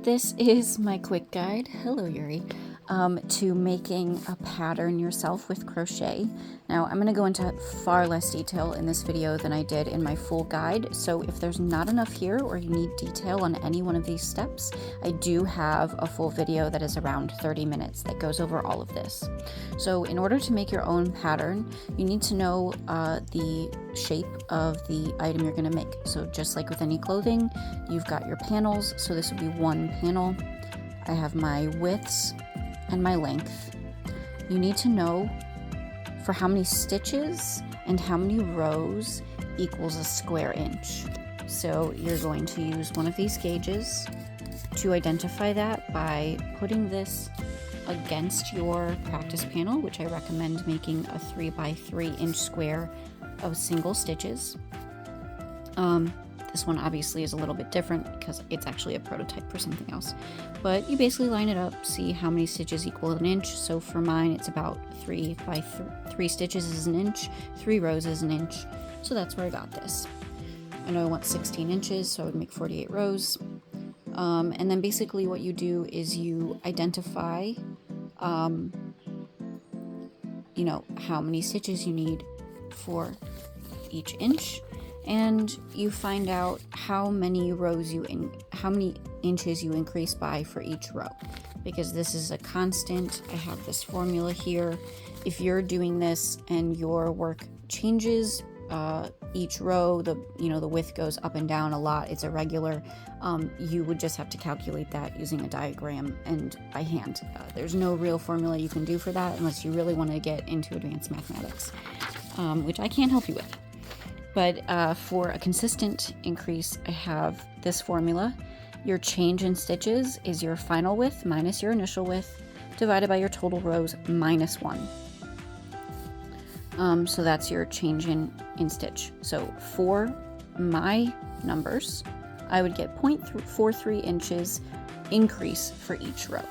This is my quick guide, hello Yuri, to making a pattern yourself with crochet. Now I'm going to go into far less detail in this video than I did in my full guide, so if there's not enough here or you need detail on any one of these steps, I do have a full video that is around 30 minutes that goes over all of this. So in order to make your own pattern, you need to know the shape of the item you're going to make. So just like with any clothing, you've got your panels, so this would be one panel. I have my widths and my length. You need to know for how many stitches and how many rows equals a square inch. So you're going to use one of these gauges to identify that by putting this against your practice panel, which I recommend making a 3x3 inch square of single stitches. This one obviously is a little bit different because it's actually a prototype for something else. But you basically line it up, see how many stitches equal an inch. So for mine, it's about 3 stitches is an inch, 3 rows is an inch. So that's where I got this. I know I want 16 inches, so I would make 48 rows. And then basically what you do is you identify, how many stitches you need for each inch, and you find out how many inches you increase by for each row, because this is a constant. I have this formula here. If you're doing this and your work changes each row, the width goes up and down a lot, it's irregular, you would just have to calculate that using a diagram and by hand. There's no real formula you can do for that unless you really want to get into advanced mathematics, which I can't help you with. But for a consistent increase, I have this formula. Your change in stitches is your final width minus your initial width divided by your total rows minus 1. So that's your change in stitch. So for my numbers, I would get 0.43 inches increase for each row.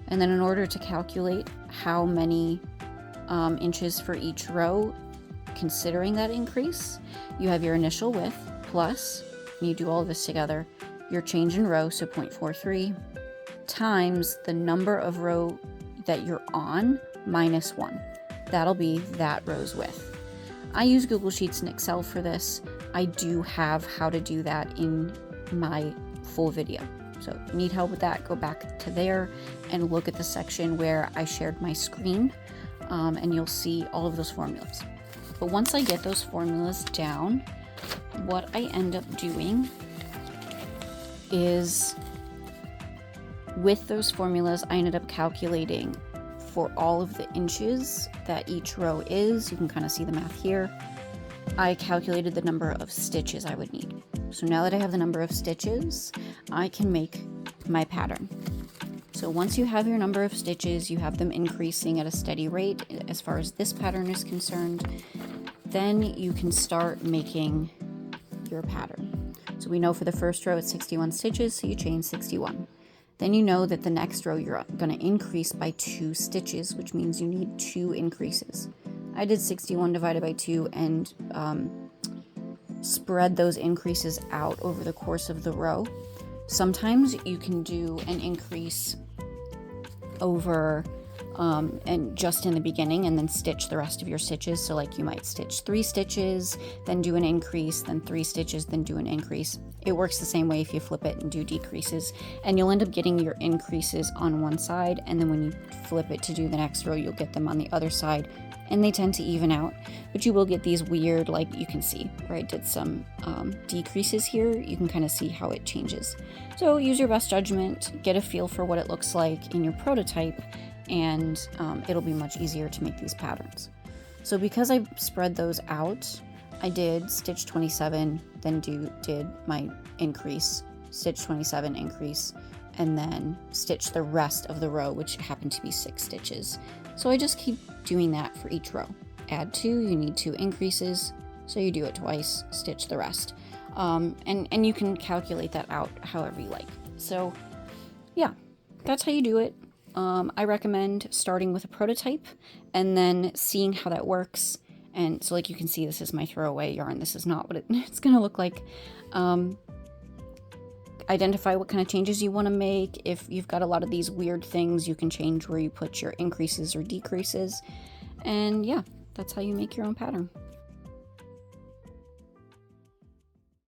And then in order to calculate how many inches for each row, considering that increase, you have your initial width plus, and you do all of this together, your change in row, so 0.43, times the number of row that you're on minus 1. That'll be that row's width. I use Google Sheets and Excel for this. I do have how to do that in my full video. So if you need help with that, go back to there and look at the section where I shared my screen, and you'll see all of those formulas. But once I get those formulas down, what I end up doing is, with those formulas, I ended up calculating for all of the inches that each row is. You can kind of see the math here. I calculated the number of stitches I would need. So now that I have the number of stitches, I can make my pattern. So once you have your number of stitches, you have them increasing at a steady rate as far as this pattern is concerned, then you can start making your pattern. So we know for the first row it's 61 stitches, so you chain 61. Then you know that the next row you're going to increase by 2 stitches, which means you need 2 increases. I did 61 divided by 2 and spread those increases out over the course of the row. Sometimes you can do an increase over and just in the beginning and then stitch the rest of your stitches. So like you might stitch 3 stitches, then do an increase, then 3 stitches, then do an increase. It works the same way if you flip it and do decreases, and you'll end up getting your increases on one side, and then when you flip it to do the next row, you'll get them on the other side, and they tend to even out. But you will get these weird, like you can see where I did some decreases here. You can kind of see how it changes. So use your best judgment, get a feel for what it looks like in your prototype, and it'll be much easier to make these patterns. So because I spread those out, I did stitch 27, then did my increase, stitch 27, increase, and then stitch the rest of the row, which happened to be 6 stitches. So I just keep doing that for each row. Add 2, you need 2 increases, so you do it twice, stitch the rest. And you can calculate that out however you like. So yeah, that's how you do it. I recommend starting with a prototype and then seeing how that works. And so like you can see, this is my throwaway yarn. This is not what it's going to look like. identify what kind of changes you want to make. If you've got a lot of these weird things, you can change where you put your increases or decreases. And yeah, that's how you make your own pattern.